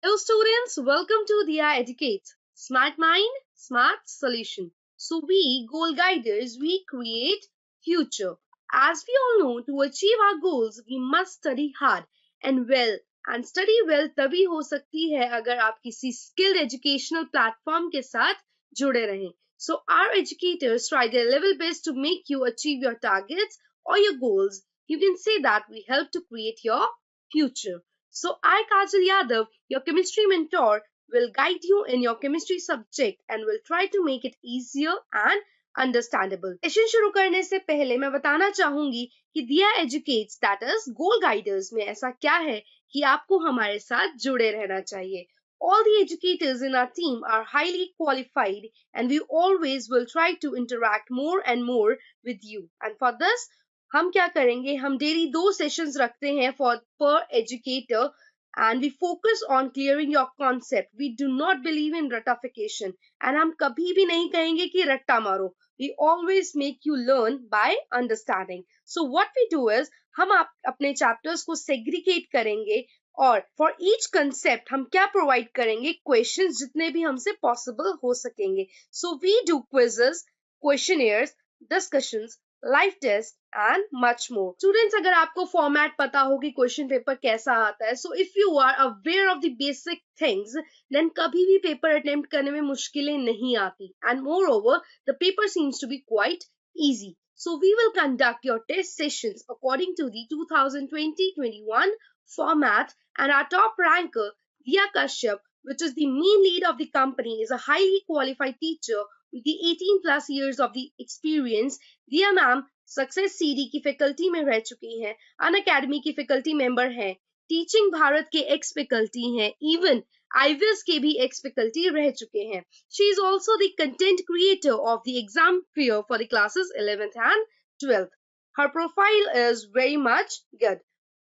Hello students, welcome to Dia Educate. Smart Mind, Smart Solution. So we, goal guiders, we create future. As we all know, to achieve our goals, we must study hard and well. And study well तभी हो सकती है अगर आप किसी skilled educational platform के साथ जुड़े रहें. So our educators try their level best to make you achieve your targets or your goals. You can say that we help to create your future. So I, Kajal Yadav, your chemistry mentor, will guide you in your chemistry subject and will try to make it easier and understandable. Session शुरू करने से पहले मैं बताना चाहूंगी कि दिया educates that is goal guiders में ऐसा क्या है कि आपको हमारे साथ जुड़े रहना चाहिए. All the educators in our team are highly qualified and we always will try to interact more and more with you. And for this, हम क्या करेंगे, हम डेली 2 सेशंस रखते हैं four per educator and we focus on clearing your concept. We do not believe in रटाफिकेशन and हम कभी भी नहीं कहेंगे कि रट्टा मारो. We always make you learn by understanding. So what we do is हम अपने चैप्टर्स को सेग्रीगेट करेंगे और फॉर ईच कंसेप्ट हम क्या प्रोवाइड करेंगे, क्वेश्चंस जितने भी हमसे पॉसिबल हो सकेंगे. So we do quizzes, questionnaires, discussions, live test and much more. Students, अगर आपको फॉर्मेट पता हो कि क्वेश्चन पेपर कैसा आता है, so if you are aware of the basic things, then कभी भी पेपर अटेम्प्ट करने में मुश्किलें नहीं आती. And moreover the paper seems to be quite easy. So we will conduct your test sessions according to the 2020-21 format, and our top ranker, Diya Kashyap, which is the main lead of the company, is a highly qualified teacher with the 18 plus years of the experience. दिया ma'am success CD की faculty में रह चुकी हैं, Unacademy की faculty member हैं, teaching Bharat के x faculty हैं, इवन आईवीएस के भी एक्स फैकल्टी रह चुके हैं. She is also the content creator of the exam fear for the classes 11th and 12th. Her profile is very much good.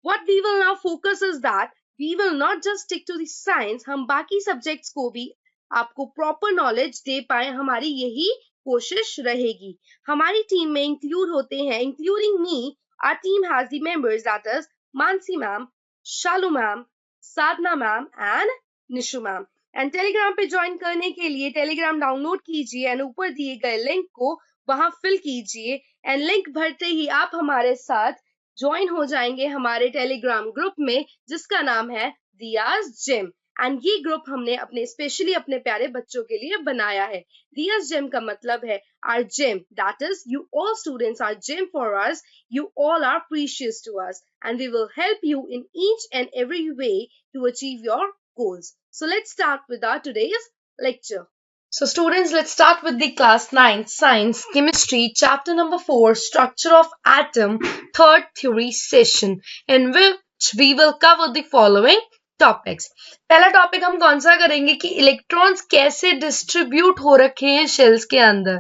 What we will now focus is that we will not just stick to the science, हम बाकी subjects को भी आपको proper knowledge दे पाए, हमारी यही कोशिश रहेगी. हमारी टीम में इंक्लूड होते हैं, including me, our team has the members that is Mansi ma'am, Shalu ma'am, Sadhana ma'am and Nishu ma'am. And Telegram पे ज्वाइन करने के लिए टेलीग्राम डाउनलोड कीजिए एंड ऊपर दिए गए लिंक को वहां फिल कीजिए एंड लिंक भरते ही आप हमारे साथ ज्वाइन हो जाएंगे हमारे टेलीग्राम ग्रुप में जिसका नाम है दियाज जिम. एंड ये ग्रुप हमने अपने स्पेशली अपने प्यारे बच्चों के लिए बनाया है. दियाज जिम का मतलब है our gem, that is you all students are gem for us, you all are precious to us and we will help you in each and every way to achieve your goals. So let's start with our today's lecture. So students, let's start with the class 9 science chemistry chapter number 4 structure of atom third theory session in which we will cover the following topics. पहला topic हम कौन सा करेंगे कि electrons कैसे distribute हो रखे हैं शेल्स के अंदर.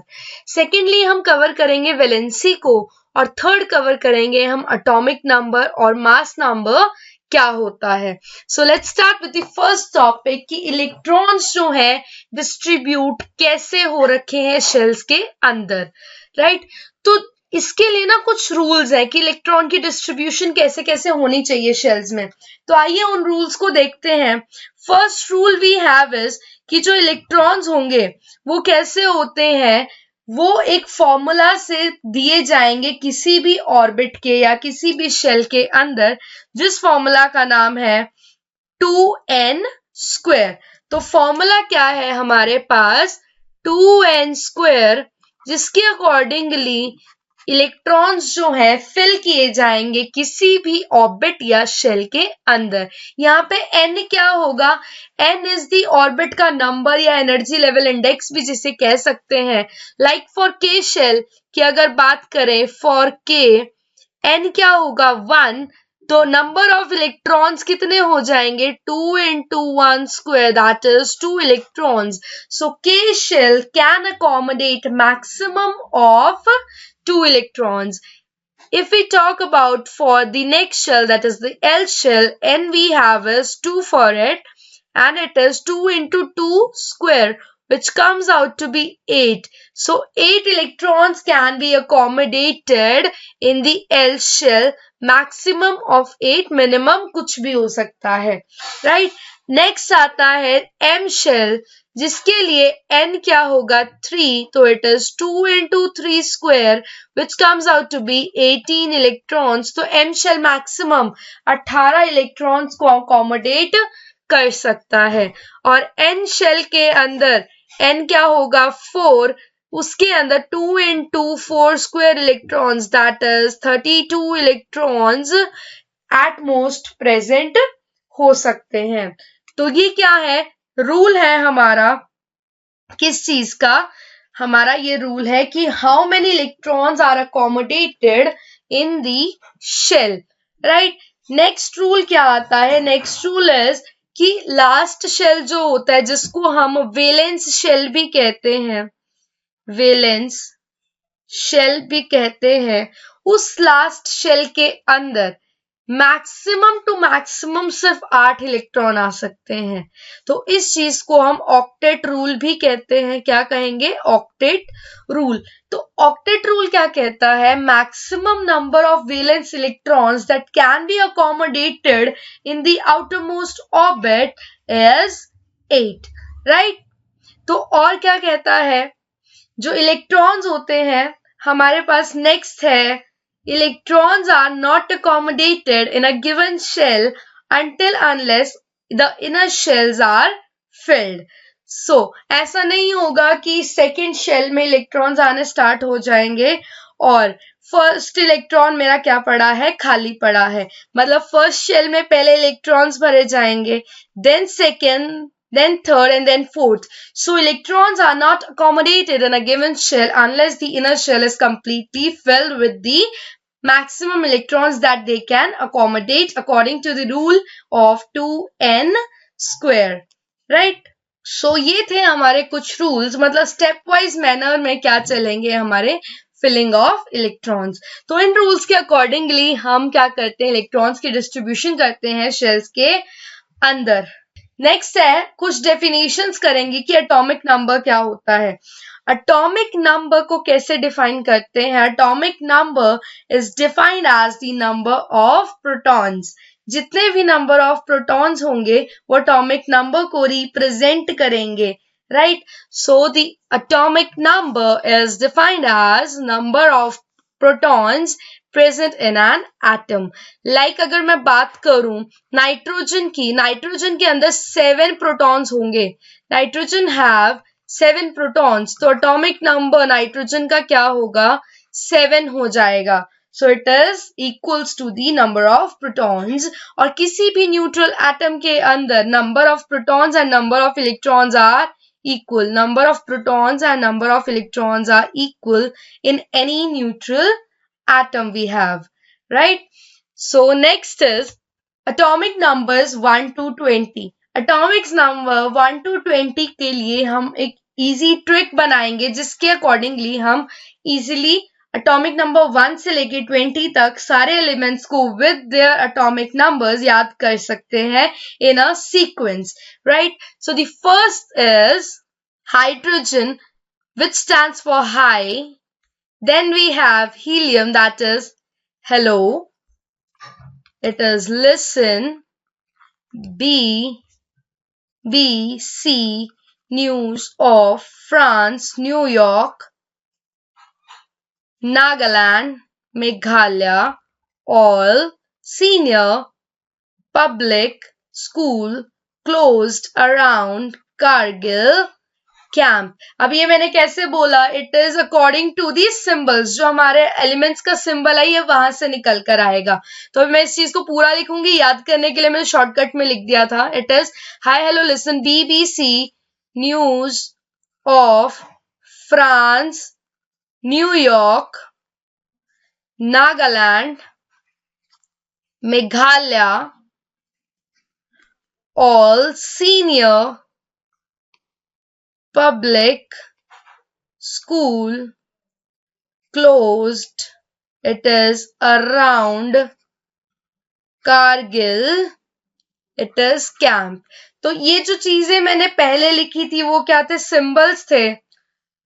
सेकेंडली हम कवर करेंगे वैलेंसी को और थर्ड कवर करेंगे हम एटॉमिक नंबर और मास नंबर क्या होता है. So let's start with the first topic कि इलेक्ट्रॉन्स जो है डिस्ट्रीब्यूट कैसे हो रखे हैं शेल्स के अंदर, राइट. तो इसके लिए ना कुछ रूल्स है कि इलेक्ट्रॉन की डिस्ट्रीब्यूशन कैसे कैसे होनी चाहिए शेल्स में. तो आइए उन रूल्स को देखते हैं. First rule we have is कि जो इलेक्ट्रॉन्स होंगे वो कैसे होते हैं, वो एक फॉर्मूला से दिए जाएंगे किसी भी ऑर्बिट के या किसी भी शेल के अंदर, जिस फॉर्मूला का नाम है 2n². तो फॉर्मूला क्या है हमारे पास 2n², जिसके अकॉर्डिंगली इलेक्ट्रॉन्स जो है फिल किए जाएंगे किसी भी ऑर्बिट या शेल के अंदर. यहाँ पे n क्या होगा, n इज द ऑर्बिट का नंबर या एनर्जी लेवल इंडेक्स भी जिसे कह सकते हैं. लाइक फॉर के शेल की अगर बात करें, फॉर के n क्या होगा 1, तो नंबर ऑफ इलेक्ट्रॉन्स कितने हो जाएंगे 2 into 1² that is 2 electrons. So K shell can accommodate maximum of 2 electrons. If we talk about for the next shell, that is the L shell, n we have is 2 for it and it is 2 into 2², which comes out to be 8. So 8 electrons can be accommodated in the L shell. Maximum of 8, minimum कुछ भी हो सकता है, right? Next आता है M shell, जिसके लिए n क्या होगा 3, तो it is 2 into 3 square which comes out to be 18 electrons. तो एम शेल मैक्सिमम 18 इलेक्ट्रॉन्स को अकोमोडेट कर सकता है। और एन शेल के अंदर n क्या होगा 4, उसके अंदर 2 into 4 square electrons that is 32 electrons at most present हो सकते हैं। तो ये क्या है, रूल है हमारा किस चीज का, हमारा ये रूल है कि how many electrons are accommodated in the shell, right. Next rule क्या आता है, नेक्स्ट रूल इज कि लास्ट शेल जो होता है जिसको हम वेलेंस शेल भी कहते हैं, वेलेंस शेल भी कहते हैं, उस लास्ट शेल के अंदर मैक्सिमम टू मैक्सिमम सिर्फ 8 इलेक्ट्रॉन आ सकते हैं। तो इस चीज को हम ऑक्टेट रूल भी कहते हैं। क्या कहेंगे, ऑक्टेट रूल। तो ऑक्टेट रूल क्या कहता है, maximum number of valence electrons that can be accommodated in the outer most orbit is 8, right. तो और क्या कहता है, जो इलेक्ट्रॉन्स होते हैं हमारे पास नेक्स्ट है, electrons are not accommodated in a given shell until unless the inner shells are filled. So, ऐसा नहीं होगा कि सेकेंड शेल में इलेक्ट्रॉन्स आने स्टार्ट हो जाएंगे और फर्स्ट इलेक्ट्रॉन मेरा क्या पड़ा है, खाली पड़ा है। मतलब फर्स्ट शेल में पहले इलेक्ट्रॉन्स भरे जाएंगे, then second, then third and then fourth. So electrons are not accommodated in a given shell unless the inner shell is completely filled with the maximum electrons that they can accommodate according to the rule of 2n square, right? So ये थे हमारे कुछ rules, मतलब step wise manner में क्या चलेंगे हमारे filling of electrons. तो इन रूल्स के अकॉर्डिंगली हम क्या करते हैं, इलेक्ट्रॉन्स की डिस्ट्रीब्यूशन करते हैं शेल्स के अंदर। नेक्स्ट है कुछ डेफिनेशंस करेंगे कि एटॉमिक नंबर क्या होता है। एटॉमिक नंबर को कैसे डिफाइन करते हैं, atomic number is defined as the number of protons. जितने भी नंबर ऑफ प्रोटॉन्स होंगे वो एटॉमिक नंबर को रिप्रेजेंट करेंगे, right. So the atomic number is defined as number of protons present in an atom. Like अगर मैं बात करूं नाइट्रोजन की, नाइट्रोजन के अंदर 7 प्रोटॉन्स होंगे, नाइट्रोजन हैव 7 प्रोटॉन्स, तो एटॉमिक नंबर नाइट्रोजन का क्या होगा, 7 हो जाएगा। So it is equals to the number of protons. और किसी भी न्यूट्रल एटम के अंदर number of protons and number of electrons are equal. Number of protons and number of electrons are equal in any neutral atom we have, right? So next is atomic numbers 1 to 20. Atomic number 1 to 20 के लिए हम एक easy trick बनाएंगे जिसके accordingly हम easily atomic number 1 से लेके 20 तक सारे elements को with their atomic numbers याद कर सकते हैं in a sequence, right? So the first is hydrogen, which stands for high. Then we have helium, that is hello. It is listen. B, C, news of France, New York. Nagaland, Meghalaya, all. Senior, public, school, closed, around, Kargil, camp. अब ये मैंने कैसे बोला, it is according to the symbols, जो हमारे elements का symbol है ये वहां से निकल कर आएगा। तो मैं इस चीज को पूरा लिखूंगी, याद करने के लिए मैंने शॉर्टकट में लिख दिया था। It is hi hello listen BBC news of France, New York, Nagaland, Meghalaya, all, senior, public, school, closed, it is around, Kargil, it is camp। तो ये जो चीजें मैंने पहले लिखी थी वो क्या थे, सिंबल्स थे,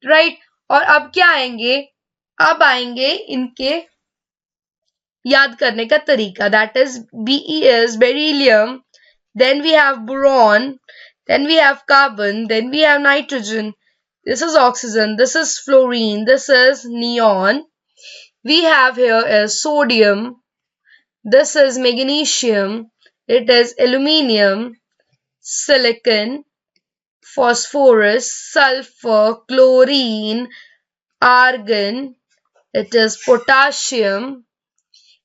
राइट। और अब क्या आएंगे, अब आएंगे इनके याद करने का तरीका, that is BE is beryllium, then we have boron, then we have carbon, then we have nitrogen, this is oxygen, this is fluorine, this is neon. We have here is sodium, this is magnesium, it is aluminium, silicon, phosphorus, sulfur, chlorine, argon, it is potassium,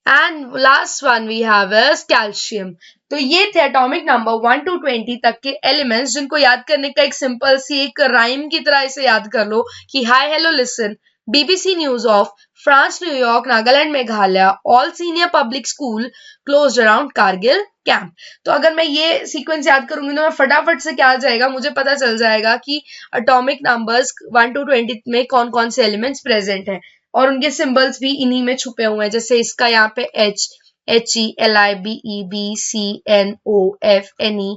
and last one we have is calcium. तो ये थे atomic number 1 to 20 तक के elements, जिनको याद करने का एक सिंपल सी एक राइम की तरह इसे याद कर लो कि hi hello listen, BBC news of France, New York, Nagaland, Meghalaya, all senior public school closed around Kargil camp. तो अगर मैं ये सीक्वेंस याद करूंगी तो मैं फटाफट से क्या आ जाएगा, मुझे पता चल जाएगा कि एटॉमिक नंबर्स 1 to 20 में कौन कौन से एलिमेंट्स प्रेजेंट हैं और उनके सिंबल्स भी इन्हीं में छुपे हुए हैं. जैसे इसका यहाँ पे H, HE, LI, BE, BC, NO, F, NE,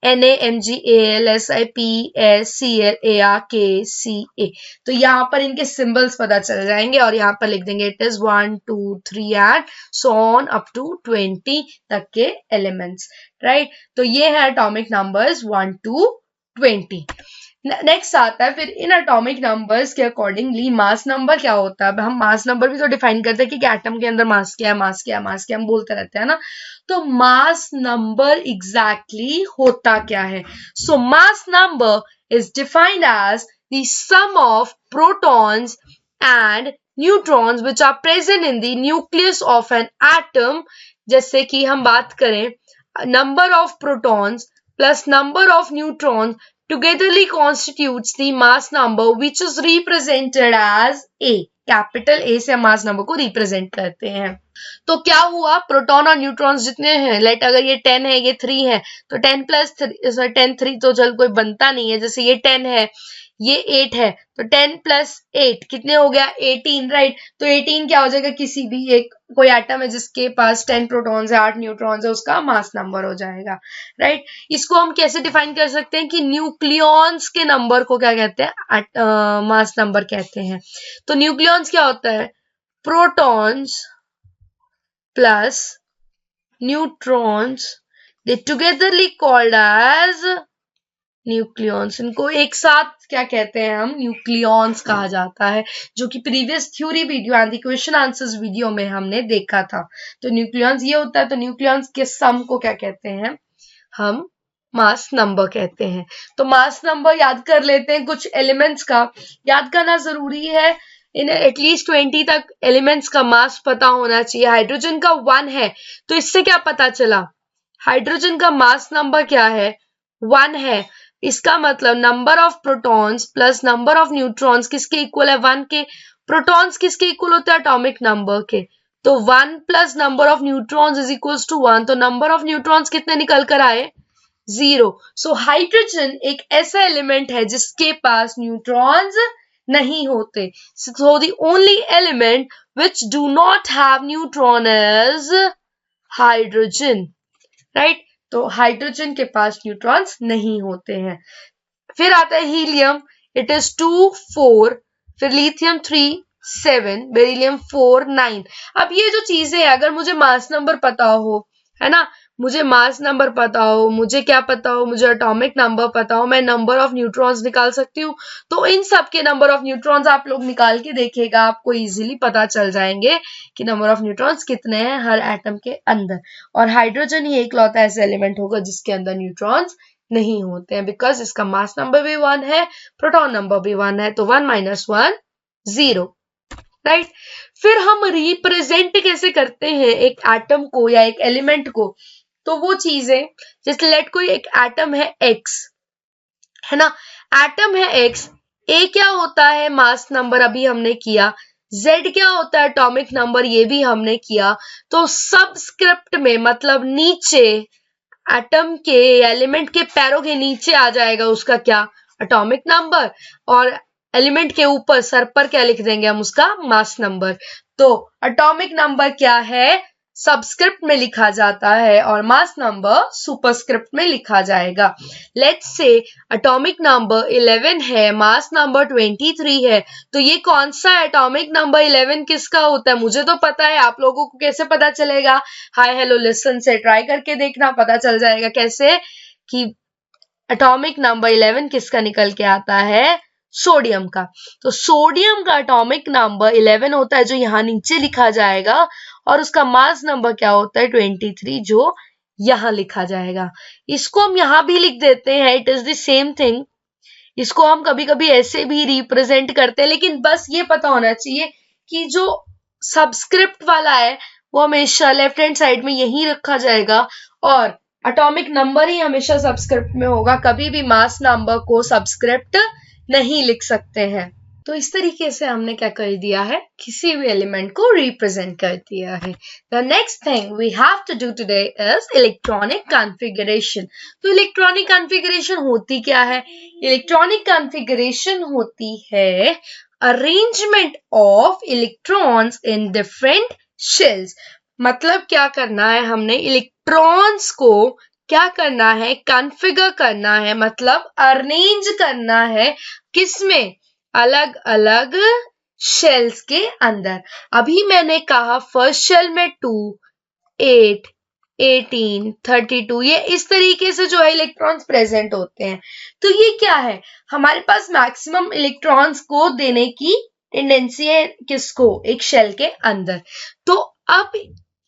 Na, Mg, Al, Si, Ps, Cl, Ar, K, Ca. तो यहाँ पर इनके सिंबल्स पता चल जाएंगे और यहाँ पर लिख देंगे it is 1 2 3 and so on up to 20 तक के एलिमेंट्स, राइट. तो ये है एटॉमिक नंबर्स 1 to 20. नेक्स्ट आता है फिर इन एटॉमिक नंबर्स के अकॉर्डिंगली मास नंबर क्या होता है. अब हम मास नंबर भी तो डिफाइन करते हैं कि एटम के अंदर मास क्या है, मास क्या है, मास क्या है, हम बोलते रहते हैं ना. तो मास नंबर एग्जैक्टली होता क्या है. So mass number is defined as the sum of protons and neutrons which are present in the nucleus of an atom. जैसे कि हम बात करें number of protons plus number of neutrons togetherly constitutes the mass number which is represented as A. Capital A से mass number को represent करते हैं. तो क्या हुआ, प्रोटॉन और न्यूट्रॉन्स जितने हैं, लेट अगर ये 10 है ये 3 है तो 10 प्लस 10 3 तो चल कोई बनता नहीं है. जैसे ये 10 है ये 8 है तो 10 प्लस 8 कितने हो गया 18, राइट. तो 18 क्या हो जाएगा, किसी भी एक कोई एटम है जिसके पास 10 प्रोटॉन्स है 8 न्यूट्रॉन्स है उसका मास नंबर हो जाएगा, राइट. इसको हम कैसे डिफाइन कर सकते हैं कि न्यूक्लियॉन्स के नंबर को क्या कहते हैं, मास नंबर कहते हैं. तो न्यूक्लियॉन्स क्या होता है, प्रोटॉन्स प्लस न्यूट्रॉन्स, दे टुगेदरली कॉल्ड एज न्यूक्लियॉन्स. इनको एक साथ क्या कहते हैं, हम न्यूक्लियॉन्स कहा जाता है, जो कि previous theory video and question answers video में हमने देखा था. तो न्यूक्लियॉन्स ये होता है. तो न्यूक्लियॉन्स के सम को क्या कहते हैं, हम मास नंबर कहते हैं. तो मास नंबर याद कर लेते हैं. कुछ एलिमेंट्स का याद करना जरूरी है, इन एटलीस्ट 20 तक एलिमेंट्स का मास पता होना चाहिए. हाइड्रोजन का 1 है तो इससे क्या पता चला, हाइड्रोजन का मास नंबर क्या है, 1 है. इसका मतलब number of protons plus number of neutrons किसके इक्वल है, 1 के. प्रोटॉन्स किसके इक्वल होते हैं, एटॉमिक नंबर के. तो 1 plus number of neutrons is equals to 1. तो नंबर ऑफ न्यूट्रॉन्स कितने निकल कर आए, 0. सो हाइड्रोजन एक ऐसा एलिमेंट है जिसके पास न्यूट्रॉन्स नहीं होते. So the only element which do not have neutron is hydrogen, right. तो हाइड्रोजन के पास न्यूट्रॉन्स नहीं होते हैं. फिर आता है हीलियम, इट इज 2 4, फिर लिथियम 3 7, बेरिलियम 4 9. अब ये जो चीजें हैं अगर मुझे मास नंबर पता हो, है ना, मुझे मास नंबर पता हो, मुझे क्या पता हो, मुझे एटॉमिक नंबर पता हो, मैं नंबर ऑफ न्यूट्रॉन्स निकाल सकती हूँ. तो इन सब के नंबर ऑफ न्यूट्रॉन्स आप लोग निकाल के देखिएगा, आपको इजीली पता चल जाएंगे कि नंबर ऑफ न्यूट्रॉन्स कितने हैं हर एटम के अंदर. और हाइड्रोजन ही एक लौता ऐसा एलिमेंट होगा जिसके अंदर न्यूट्रॉन्स नहीं होते हैं, बिकॉज इसका मास नंबर भी 1 है, प्रोटॉन नंबर भी 1 है. तो 1 - 1 0, राइट. फिर हम रिप्रेजेंट कैसे करते हैं एक एटम को या एक एलिमेंट को. तो वो चीजें, जैसे लेट कोई एक एटम है X, है ना, एटम है X, A क्या होता है मास नंबर अभी हमने किया, Z क्या होता है एटॉमिक नंबर ये भी हमने किया. तो सबस्क्रिप्ट में मतलब नीचे एटम के एलिमेंट के पैरों के नीचे आ जाएगा उसका क्या, एटॉमिक नंबर, और एलिमेंट के ऊपर सर पर क्या लिख देंगे हम, उसका मास नंबर. तो एटॉमिक नंबर क्या है, सबस्क्रिप्ट में लिखा जाता है और मास नंबर सुपरस्क्रिप्ट में लिखा जाएगा। लेट्स से एटॉमिक नंबर 11 है, मास नंबर 23 है, तो ये कौन सा एटॉमिक नंबर 11 किसका होता है? मुझे तो पता है, आप लोगों को कैसे पता चलेगा? हाय हेलो लिसन से ट्राई करके देखना, पता चल जाएगा कैसे कि एटॉमिक नंबर 11 किसका निकल के आता है, सोडियम का। तो सोडियम का एटॉमिक नंबर 11 होता है जो यहाँ नीचे लिखा जाएगा, और उसका मास नंबर क्या होता है 23 जो यहाँ लिखा जाएगा। इसको हम यहाँ भी लिख देते हैं, it is the same thing. इसको हम कभी कभी ऐसे भी रिप्रेजेंट करते हैं, लेकिन बस ये पता होना चाहिए कि जो सबस्क्रिप्ट वाला है वो हमेशा लेफ्ट हैंड साइड में यही रखा जाएगा, और एटॉमिक नंबर ही हमेशा सबस्क्रिप्ट में होगा। कभी भी मास नंबर को सबस्क्रिप्ट नहीं लिख सकते हैं। तो इस तरीके से हमने क्या कर दिया है, किसी भी एलिमेंट को रिप्रेजेंट कर दिया है। The next thing we have to do today is electronic configuration. तो इलेक्ट्रॉनिक कॉन्फ़िगरेशन होती क्या है? इलेक्ट्रॉनिक कॉन्फ़िगरेशन होती है arrangement of electrons in different shells. मतलब क्या करना है, हमने इलेक्ट्रॉन्स को क्या करना है, कॉन्फ़िगर करना है, मतलब अरेंज करना है, किसमें? अलग अलग शेल्स के अंदर। अभी मैंने कहा फर्स्ट शेल में 2, 8, 18, 32, ये इस तरीके से जो है इलेक्ट्रॉन्स प्रेजेंट होते हैं। तो ये क्या है, हमारे पास मैक्सिमम इलेक्ट्रॉन्स को देने की टेंडेंसी है, किसको? एक शेल के अंदर। तो अब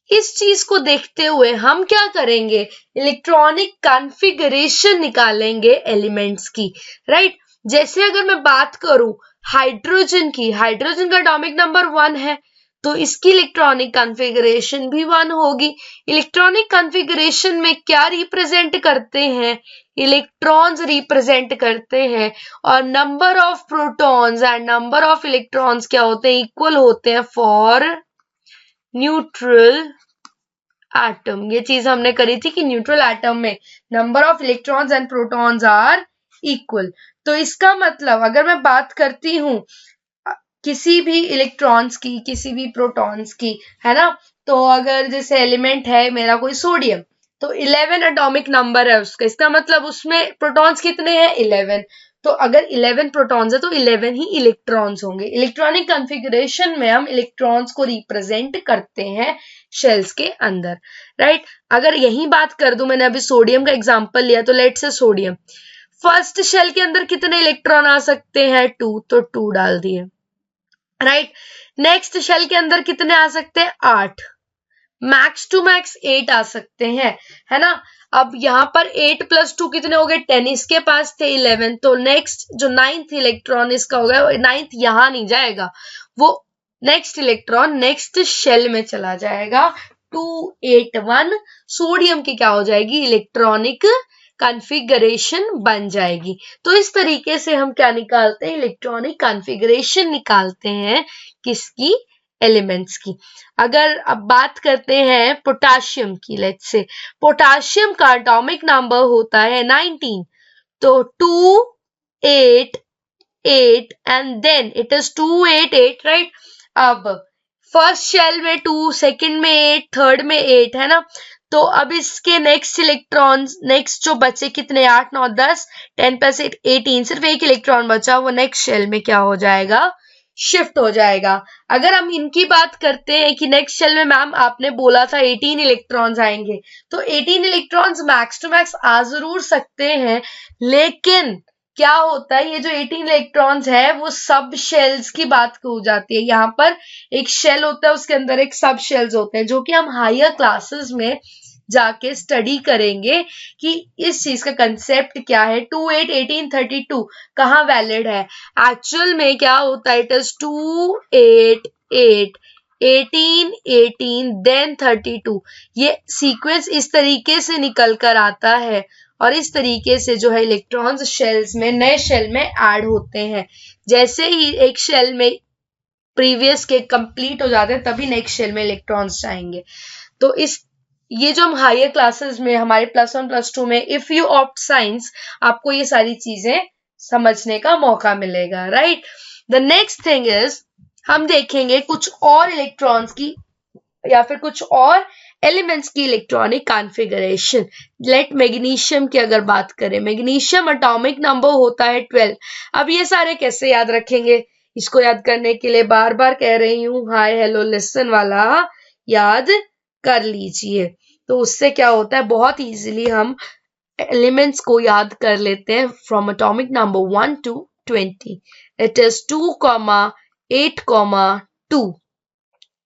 इस चीज को देखते हुए हम क्या करेंगे, इलेक्ट्रॉनिक कॉन्फ़िगरेशन निकालेंगे एलिमेंट्स की, राइट? जैसे अगर मैं बात करूं हाइड्रोजन की, हाइड्रोजन का एटॉमिक नंबर 1 है, तो इसकी इलेक्ट्रॉनिक कॉन्फ़िगरेशन भी 1 होगी। इलेक्ट्रॉनिक कॉन्फ़िगरेशन में क्या रिप्रेजेंट करते हैं, इलेक्ट्रॉन्स रिप्रेजेंट करते हैं, और number of protons and number of electrons क्या होते हैं, इक्वल होते हैं फॉर न्यूट्रल एटम। ये चीज हमने करी थी कि न्यूट्रल एटम में number of electrons and protons are equal. तो इसका मतलब अगर मैं बात करती हूं किसी भी इलेक्ट्रॉन्स की, किसी भी प्रोटॉन्स की, है ना, तो अगर जैसे एलिमेंट है मेरा कोई सोडियम, तो 11 एटॉमिक नंबर है उसका, इसका मतलब उसमें प्रोटॉन्स कितने हैं, 11। तो अगर 11 प्रोटॉन्स है तो 11 ही इलेक्ट्रॉन्स होंगे। इलेक्ट्रॉनिक कॉन्फ़िगरेशन में हम इलेक्ट्रॉन्स को रिप्रेजेंट करते हैं शेल्स के अंदर, राइट? अगर यही बात कर दूं, मैंने अभी सोडियम का एग्जांपल लिया, तो let's say sodium first shell के अंदर कितने इलेक्ट्रॉन आ सकते हैं, 2, तो 2 डाल दिए, राइट? नेक्स्ट शेल के अंदर कितने आ सकते हैं, 8, मैक्स टू मैक्स 8 आ सकते हैं, है ना? अब यहाँ पर 8 + 2 कितने हो गए, 10, इसके पास थे 11, तो नेक्स्ट जो 9th इलेक्ट्रॉन इसका होगा, 9th यहाँ नहीं जाएगा, वो नेक्स्ट इलेक्ट्रॉन नेक्स्ट शेल में चला जाएगा। 281 सोडियम की क्या हो जाएगी, इलेक्ट्रॉनिक कॉन्फ़िगरेशन बन जाएगी। तो इस तरीके से हम क्या निकालते हैं, इलेक्ट्रॉनिक कॉन्फ़िगरेशन निकालते हैं, किसकी, एलिमेंट्स की। अगर अब बात करते हैं पोटाशियम की, लेट्स से पोटाशियम का एटॉमिक नंबर होता है 19, तो 2, 8, 8 and then it is 288, right? अब फर्स्ट शेल में 2, सेकंड में 8, थर्ड में 8, है ना? तो अब इसके नेक्स्ट इलेक्ट्रॉन्स, नेक्स्ट जो बचे कितने, 8, 9, 10, 10 + 8, 18, सिर्फ एक इलेक्ट्रॉन बचा, वो नेक्स्ट शेल में क्या हो जाएगा, शिफ्ट हो जाएगा। अगर हम इनकी बात करते हैं कि नेक्स्ट शेल में मैम आपने बोला था 18 इलेक्ट्रॉन्स आएंगे, तो 18 इलेक्ट्रॉन्स मैक्स टू मैक्स आ जरूर सकते हैं, लेकिन क्या होता है, ये जो 18 इलेक्ट्रॉन्स है वो सब शेल्स की बात हो जाती है। यहाँ पर एक शेल होता है, उसके अंदर एक सब शेल्स होते हैं, जो कि हम हायर क्लासेस में जाके स्टडी करेंगे कि इस चीज का कंसेप्ट क्या है। 2, 8, 18, 32 कहाँ वैलिड है, एक्चुअल में क्या होता है, इट इज 2, 8, 8, 18, 18 देन 32। ये सीक्वेंस इस तरीके से निकल कर आता है, और इस तरीके से जो है इलेक्ट्रॉन्स शेल्स में, नए शेल में ऐड होते हैं। जैसे ही एक शेल में प्रीवियस के कंप्लीट हो जाते हैं, तभी नेक्स्ट शेल में इलेक्ट्रॉन्स जाएंगे। तो ये जो हम हायर क्लासेस में हमारे +1 +2 में, इफ यू ऑप्ट साइंस, आपको ये सारी चीजें समझने का मौका मिलेगा, right? The next thing is हम देखेंगे कुछ और इलेक्ट्रॉन्स की या फिर कुछ और एलिमेंट्स की इलेक्ट्रॉनिक कॉन्फ़िगरेशन। लेट मैग्नीशियम की अगर बात करें, मैग्नीशियम एटॉमिक नंबर होता है 12। अब ये सारे कैसे याद रखेंगे? इसको याद करने के लिए बार बार कह रही हूँ, हाय हेलो लिसन वाला याद कर लीजिए। तो उससे क्या होता है, बहुत इजीली हम एलिमेंट्स को याद कर लेते हैं from atomic number 1 to 20। It is 2,8,2,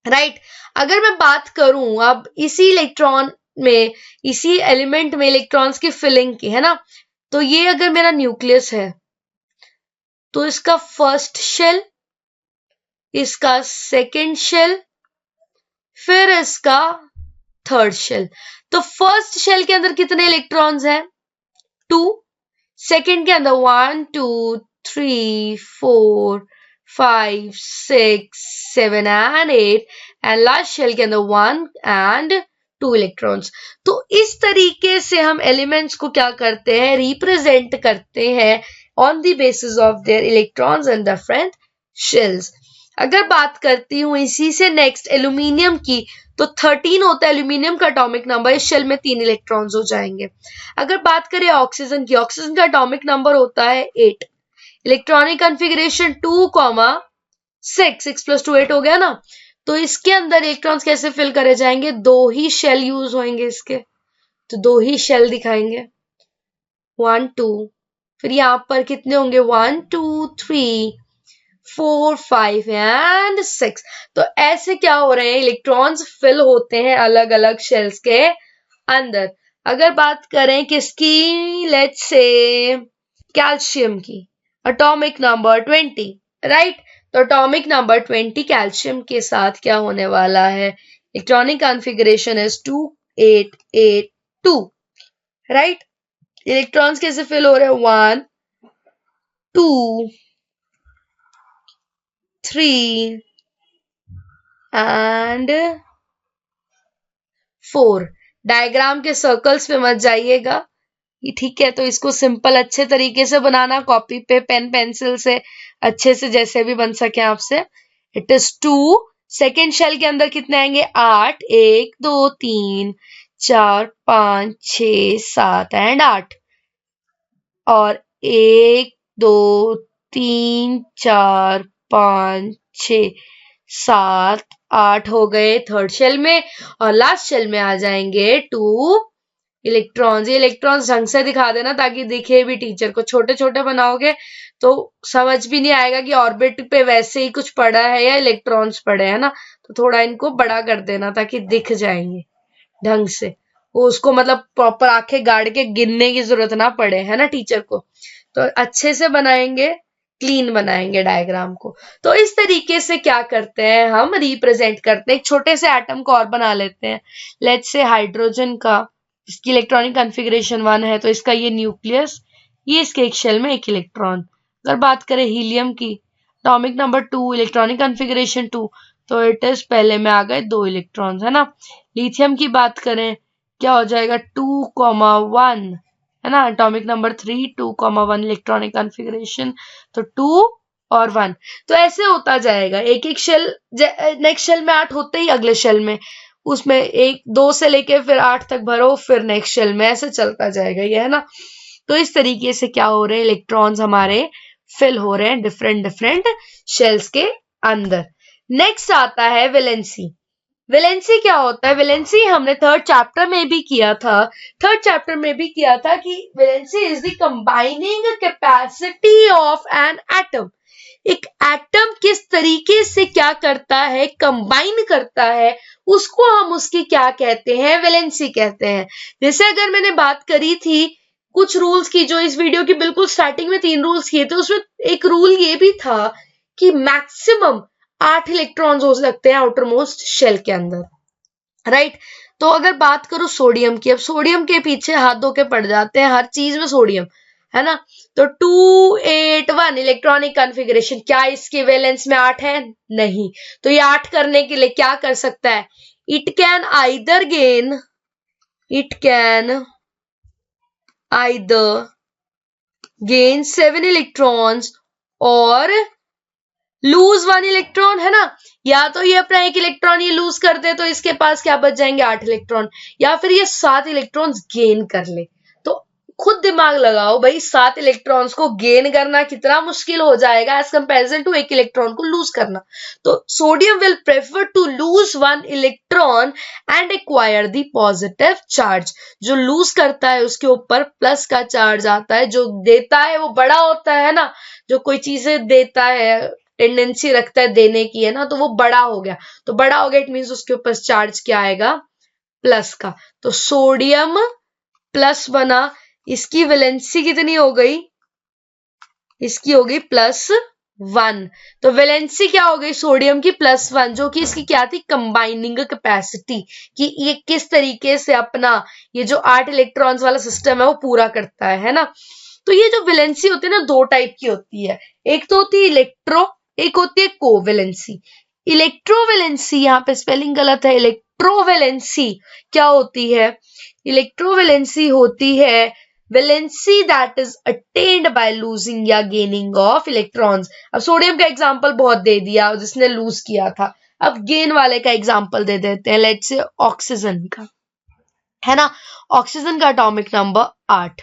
right. अगर मैं बात करूं अब इसी इलेक्ट्रॉन में, इसी एलिमेंट में इलेक्ट्रॉन्स की फिलिंग की, है ना, तो ये अगर मेरा न्यूक्लियस है तो इसका फर्स्ट शेल, इसका सेकंड शेल, फिर इसका थर्ड शेल। तो फर्स्ट शेल के अंदर कितने इलेक्ट्रॉन्स हैं? 2। सेकंड के अंदर 1 2 3 4 5 6 7 एंड 8, एंड लास्ट शेल के अंदर 1 एंड 2 इलेक्ट्रॉन्स। तो इस तरीके से हम एलिमेंट्स को क्या करते हैं, रिप्रेजेंट करते हैं on the basis of their electrons and different shells. अगर बात करती हूँ इसी से नेक्स्ट एल्यूमिनियम की, तो 13 होता है एल्यूमिनियम का एटॉमिक नंबर। इस शेल में 3 इलेक्ट्रॉन्स हो जाएंगे। अगर बात करें ऑक्सीजन की, ऑक्सीजन का एटॉमिक नंबर होता है 8। इलेक्ट्रॉनिक कॉन्फ़िगरेशन 2,6, 6 + 2 8 हो गया ना। तो इसके अंदर इलेक्ट्रॉन्स कैसे फिल करे जाएंगे? 2 ही शेल यूज होंगे इसके, तो 2 ही शेल दिखाएंगे, 1 2। फिर यहाँ पर कितने होंगे? 1 2 3 4 5 एंड 6। तो ऐसे क्या हो रहे हैं, इलेक्ट्रॉन्स फिल होते हैं अलग अलग शेल्स के अंदर। अगर बात करें किसकी, लेट्स से कैल्शियम की, एटॉमिक नंबर 20, राइट। तो एटॉमिक नंबर 20 कैल्शियम के साथ क्या होने वाला है, electronic configuration is 2,8,8,2, right. Electrons कैसे फिल हो रहे हैं? 1 2 3 एंड 4। डायग्राम के सर्कल्स पे मत जाइएगा, ठीक है। तो इसको सिंपल अच्छे तरीके से बनाना, कॉपी पे पेन पेंसिल से अच्छे से जैसे भी बन सके आपसे। It is 2। सेकेंड शेल के अंदर कितने आएंगे? 8, 1 2 3 4 5 6 7 एंड 8, और 1 2 3 4 5 6 7 8 हो गए थर्ड शेल में, और लास्ट शेल में आ जाएंगे 2 इलेक्ट्रॉन्स। ये इलेक्ट्रॉन्स ढंग से दिखा देना ताकि दिखे भी टीचर को। छोटे छोटे बनाओगे तो समझ भी नहीं आएगा कि ऑर्बिट पे वैसे ही कुछ पड़ा है या इलेक्ट्रॉन्स पड़े हैं ना। तो थोड़ा इनको बड़ा कर देना ताकि दिख जाएंगे ढंग से, वो उसको मतलब प्रॉपर आंखें गाड़ के गिनने की जरूरत ना पड़े, है ना टीचर को। तो अच्छे से बनाएंगे, क्लीन बनाएंगे डायग्राम को। तो इस तरीके से क्या करते हैं, हम रिप्रेजेंट करते हैं। एक छोटे से एटम को और बना लेते हैं, लेट्स से हाइड्रोजन का, इसकी इलेक्ट्रॉनिक कॉन्फ़िगरेशन 1 है, तो इसका ये न्यूक्लियस, ये इसके एक शेल में 1 इलेक्ट्रॉन। अगर बात करें हीलियम की, एटॉमिक नंबर 2, इलेक्ट्रॉनिक कॉन्फ़िगरेशन 2, तो इट इज पहले में आ गए 2 इलेक्ट्रॉन्स, है ना। लिथियम की बात करें, क्या हो जाएगा? 2,1, है ना। एटॉमिक नंबर 3, 2,1 इलेक्ट्रॉनिक कॉन्फ़िगरेशन, तो 2 और 1। तो ऐसे होता जाएगा, एक एक शेल, नेक्स्ट शेल में 8 होते ही अगले शेल में उसमें 1 2 से लेके फिर 8 तक भरो, फिर नेक्स्ट शेल में, ऐसे चलता जाएगा ये, है ना। तो इस तरीके से क्या हो रहे हैं, इलेक्ट्रॉन्स हमारे फिल हो रहे हैं डिफरेंट डिफरेंट शेल्स के अंदर। नेक्स्ट आता है वैलेंसी। वैलेंसी क्या होता है? वैलेंसी हमने थर्ड चैप्टर में भी किया था। कि valency is the combining capacity of an atom. एक एटम किस तरीके से क्या करता है, कंबाइन करता है, उसको हम उसकी क्या कहते हैं? वैलेंसी कहते हैं। जैसे अगर मैंने बात करी थी कुछ रूल्स की, जो इस वीडियो की बिल्कुल स्टार्टिंग में 3 रूल्स किए थे, उसमें एक रूल ये भी था कि मैक्सिमम 8 इलेक्ट्रॉन्स हो सकते हैं आउटर मोस्ट शेल के अंदर, राइट। तो अगर बात करो सोडियम की, अब सोडियम के पीछे हाथ धो के पड़ जाते हैं, हर चीज में सोडियम, है ना। तो 2,8,1 इलेक्ट्रॉनिक कॉन्फ़िगरेशन, क्या इसकी वैलेंस में 8 है? नहीं। तो ये 8 करने के लिए क्या कर सकता है? It can either gain 7 electrons और लूज 1 इलेक्ट्रॉन, है ना। या तो ये अपना 1 इलेक्ट्रॉन ये लूज कर दे तो इसके पास क्या बच जाएंगे 8 इलेक्ट्रॉन, या फिर ये 7 इलेक्ट्रॉन्स गेन कर ले। तो खुद दिमाग लगाओ भाई, 7 इलेक्ट्रॉन्स को गेन करना कितना मुश्किल हो जाएगा एज कंपेरिजन टू 1 इलेक्ट्रॉन को लूज करना। तो sodium will prefer to lose 1 electron and acquire the positive charge. जो लूज करता है उसके ऊपर प्लस का चार्ज आता है, जो देता है वो बड़ा होता है ना, जो कोई चीजें देता है टेंडेंसी रखता है देने की, है ना, तो वो बड़ा हो गया। तो बड़ा हो गया इट मीन्स उसके ऊपर चार्ज क्या आएगा, प्लस का। तो सोडियम प्लस बना, इसकी वैलेंसी कितनी हो गई, इसकी हो गई +1। तो वैलेंसी क्या हो गई सोडियम की +1, जो कि इसकी क्या थी, कंबाइनिंग कैपेसिटी, कि ये किस तरीके से अपना ये जो 8 इलेक्ट्रॉन्स वाला सिस्टम है वो पूरा करता है ना। तो ये जो वैलेंसी होती है ना, दो टाइप की होती है, एक तो होती है इलेक्ट्रो, एक होती है कोवैलेंसी। इलेक्ट्रोवैलेंसी, यहाँ पे स्पेलिंग गलत है, इलेक्ट्रोवैलेंसी क्या होती है, इलेक्ट्रोवैलेंसी होती है valency that is attend by losing या गेनिंग ऑफ इलेक्ट्रॉन्स। अब सोडियम का एग्जांपल बहुत दे दिया जिसने लूज किया था, अब गेन वाले का एग्जांपल दे देते हैं, लेट्स से ऑक्सीजन का, है ना। ऑक्सीजन का एटॉमिक नंबर 8,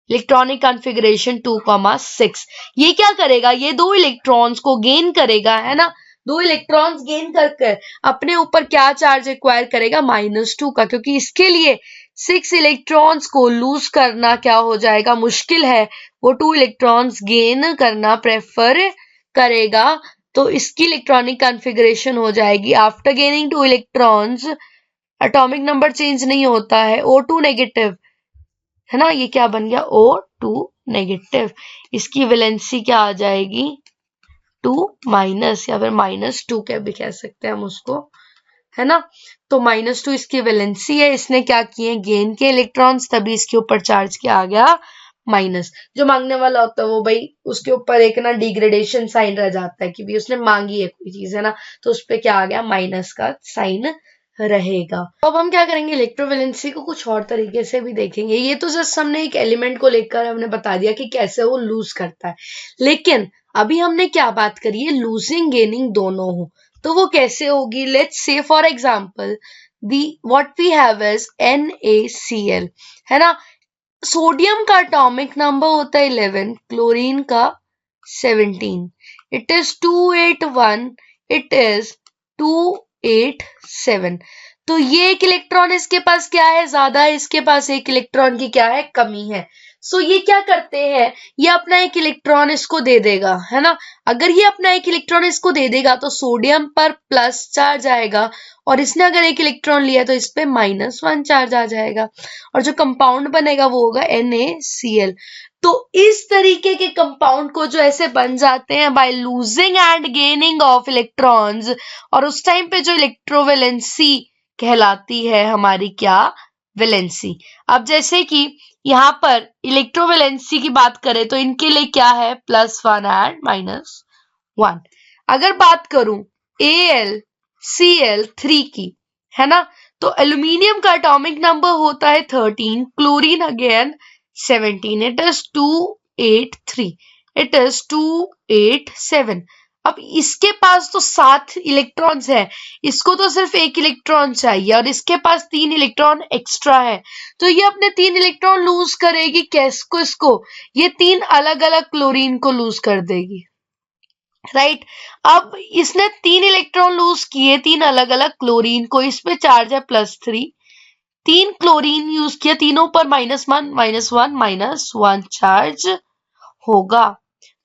इलेक्ट्रॉनिक कॉन्फ़िगरेशन 2,6। ये क्या करेगा, ये 2 इलेक्ट्रॉन्स को गेन करेगा, है ना। 2 इलेक्ट्रॉन्स गेन करके अपने ऊपर क्या चार्ज एक्वायर करेगा, -2 का, क्योंकि इसके लिए 6 इलेक्ट्रॉन्स को लूज करना क्या हो जाएगा, मुश्किल है। वो 2 इलेक्ट्रॉन्स गेन करना प्रेफर करेगा। तो इसकी इलेक्ट्रॉनिक कॉन्फ़िगरेशन हो जाएगी, after gaining 2 electrons, atomic number change नहीं होता है, O2 नेगेटिव, है ना। ये क्या बन गया, O2 नेगेटिव। इसकी वैलेंसी क्या आ जाएगी, 2- या फिर -2 क्या भी कह सकते हैं हम उसको, है ना। तो -2 इसकी वैलेंसी है, इसने क्या किए, गेन के इलेक्ट्रॉन्स, तभी इसके ऊपर चार्ज क्या आ गया, माइनस। जो मांगने वाला होता है वो भाई उसके ऊपर एक ना डिग्रेडेशन साइन रह जाता है कि भी उसने मांगी है कोई चीज, है ना, तो उस पर क्या आ गया, माइनस का साइन रहेगा। अब हम क्या करेंगे, इलेक्ट्रोवैलेंसी को कुछ और तरीके से भी देखेंगे। ये तो जस्ट हमने एक एलिमेंट को लेकर हमने बता दिया कि कैसे वो लूज करता है, लेकिन अभी हमने क्या बात करी है, लूजिंग गेनिंग दोनों हो, तो वो कैसे होगी। Let's say for example the what we have is NaCl, है ना। सोडियम का एटॉमिक नंबर होता है 11, क्लोरीन का 17, इट इज 281, इट इज 287। तो ये एक इलेक्ट्रॉन इसके पास क्या है, ज्यादा है, इसके पास एक इलेक्ट्रॉन की क्या है, कमी है। सो ये क्या करते हैं, ये अपना एक इलेक्ट्रॉन इसको दे देगा, है ना। अगर ये अपना एक इलेक्ट्रॉन इसको दे देगा तो सोडियम पर प्लस चार्ज आएगा, और इसने अगर एक इलेक्ट्रॉन लिया तो इस पे -1 चार्ज आ जाएगा, और जो कंपाउंड बनेगा वो होगा NaCl। तो इस तरीके के कंपाउंड को जो ऐसे बन जाते हैं by losing and gaining of electrons, और उस टाइम पे जो इलेक्ट्रोवैलेंसी कहलाती है हमारी क्या, वैलेंसी। अब जैसे कि यहाँ पर इलेक्ट्रोवैलेंसी की बात करें तो इनके लिए क्या है, +1 एंड -1। अगर बात करूं AlCl3 की, है ना, तो एल्यूमिनियम का एटॉमिक नंबर होता है 13, chlorine again 17, it is 283, it is 287। अब इसके पास तो 7 इलेक्ट्रॉन्स है, इसको तो सिर्फ एक इलेक्ट्रॉन चाहिए, और इसके पास 3 इलेक्ट्रॉन एक्स्ट्रा है, तो ये अपने 3 इलेक्ट्रॉन लूज करेगी, कैसको, इसको, ये 3 अलग अलग क्लोरीन को लूज कर देगी, राइट। अब इसने 3 इलेक्ट्रॉन लूज किए 3 अलग अलग क्लोरीन को, इसमें चार्ज है +3, 3 क्लोरीन यूज किया, तीनों पर -1 -1 चार्ज होगा।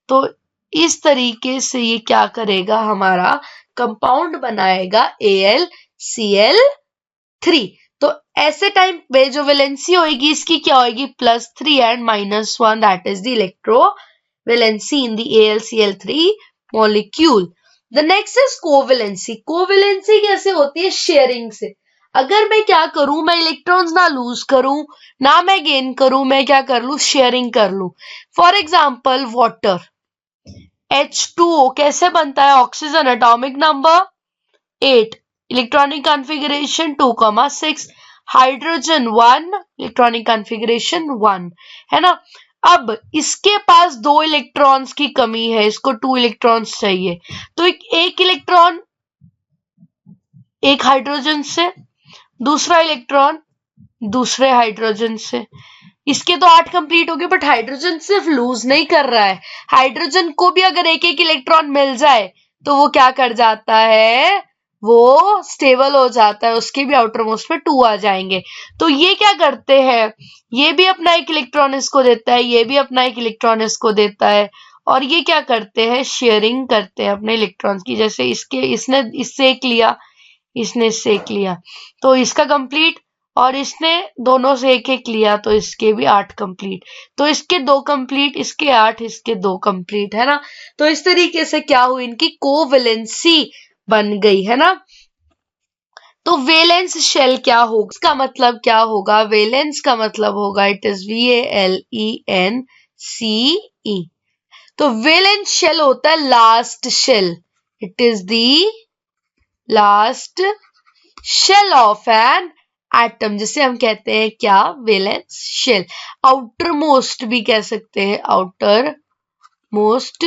तो इस तरीके से ये क्या करेगा, हमारा कंपाउंड बनाएगा AlCl3। तो ऐसे टाइम पे जो वैलेंसी होगी इसकी क्या होगी, +3 and -1, that is the electrovalency in the AlCl3 molecule. The next is covalency. Covalency कैसे होती है, शेयरिंग से। अगर मैं क्या करूं, मैं इलेक्ट्रॉन्स ना लूज करूं ना मैं गेन करूं, मैं क्या कर लूं, शेयरिंग कर लूं। फॉर एग्जाम्पल वाटर, H2O कैसे बनता है, oxygen atomic number 8, electronic configuration 2,6, hydrogen 1, electronic configuration 1, है ना। अब इसके पास 2 इलेक्ट्रॉन्स की कमी है, इसको 2 इलेक्ट्रॉन्स चाहिए, तो एक इलेक्ट्रॉन एक हाइड्रोजन से, दूसरा इलेक्ट्रॉन दूसरे हाइड्रोजन से, इसके तो 8 कंप्लीट हो गए, बट हाइड्रोजन सिर्फ लूज नहीं कर रहा है, हाइड्रोजन को भी अगर एक एक इलेक्ट्रॉन मिल जाए तो वो क्या कर जाता है, वो स्टेबल हो जाता है, उसके भी आउटर मोस्ट में 2 आ जाएंगे। तो ये क्या करते हैं, ये भी अपना एक इलेक्ट्रॉन इसको देता है, ये भी अपना एक इलेक्ट्रॉन इसको देता है, और ये क्या करते हैं, शेयरिंग करते हैं अपने इलेक्ट्रॉन्स की। जैसे इसने इससे एक लिया, इसने इससे एक लिया, तो इसका कंप्लीट, और इसने दोनों से एक एक लिया, तो इसके भी 8 कंप्लीट, तो इसके 2 कंप्लीट, इसके 8, इसके 2 कंप्लीट, है ना। तो इस तरीके से क्या हुई, इनकी कोवैलेंसी बन गई, है ना। तो वैलेंस शेल क्या होगा, इसका मतलब क्या होगा, वैलेंस का मतलब होगा इट इज VALENCE। तो वैलेंस शेल होता है last shell, it is the last shell of an atom, जिसे हम कहते हैं क्या, वैलेंस शेल। आउटर मोस्ट भी कह सकते हैं, आउटर मोस्ट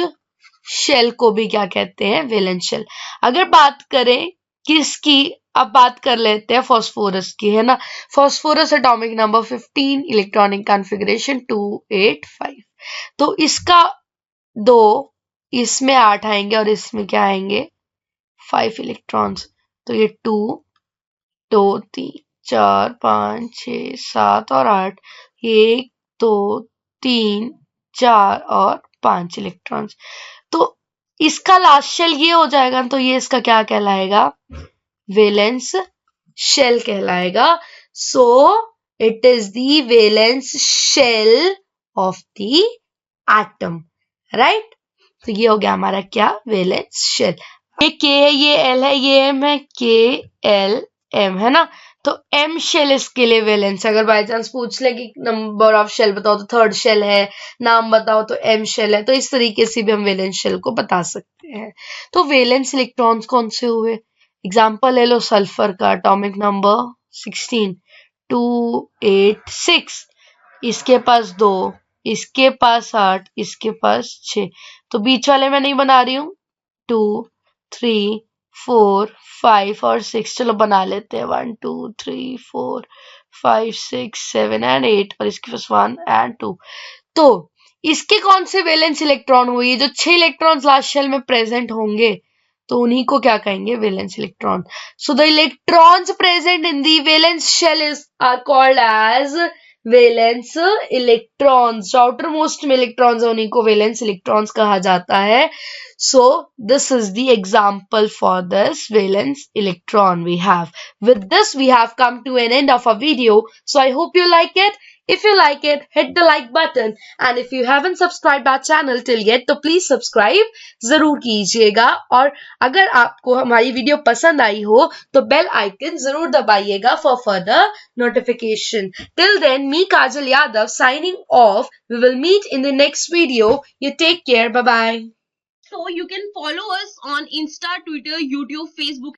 शेल को भी क्या कहते हैं, वैलेंस शेल। अगर बात करें किसकी, अब बात कर लेते हैं फास्फोरस की, है ना। Phosphorus atomic number 15, electronic configuration 285। तो इसका 2, इसमें 8 आएंगे और इसमें क्या आएंगे, 5 इलेक्ट्रॉन्स। तो ये 2 2 3 4 5 6 7 और 8, 1 2 3 4 और 5 इलेक्ट्रॉन्स। तो इसका लास्ट शेल ये हो जाएगा, तो ये इसका क्या कहलाएगा, वैलेंस शेल कहलाएगा। So it is the valence shell of the atom, right. तो ये हो गया हमारा क्या, वैलेंस शेल। ये के है, ये एल है, ये एम है, के एल एम, है ना। तो एम शेल इसके लिए वैलेंस। अगर बाय चांस पूछ ले कि नंबर ऑफ शेल बताओ, तो 3rd शेल है, नाम बताओ तो एम शेल है। तो इस तरीके से भी हम वैलेंस शेल को बता सकते हैं। तो वैलेंस इलेक्ट्रॉन्स कौन से हुए, एग्जाम्पल ले लो सल्फर का, एटॉमिक नंबर 16 286, इसके पास 2, इसके पास 8, इसके पास 6, तो बीच वाले में नहीं बना रही हूँ, 2 3 4 5 और 6, चलो बना लेते हैं, 1 2 3 4 5 6 7 एंड 8, और इसके पास 1 एंड 2। तो इसके कौन से वैलेंस इलेक्ट्रॉन हुए, जो 6 इलेक्ट्रॉन्स लास्ट शेल में प्रेजेंट होंगे, तो उन्हीं को क्या कहेंगे, valence electron. So the electrons present in the valence shell is are called as valence electrons. जो आउटर मोस्ट में इलेक्ट्रॉन्स है उन्हीं को वैलेंस इलेक्ट्रॉन्स कहा जाता है। So this is the example for this valence electron we have. With this we have come to an end of our video. So I hope you like it. If you like it, hit the like button, and if you haven't subscribed our channel till yet, तो please subscribe जरूर कीजिएगा। और अगर आपको हमारी video पसंद आई हो तो बेल आइकन जरूर दबाइएगा for further notification. Till then, me Kajal Yadav signing off. We will meet in the next video. You take care. Bye bye. So you can follow us on Insta, Twitter, YouTube, Facebook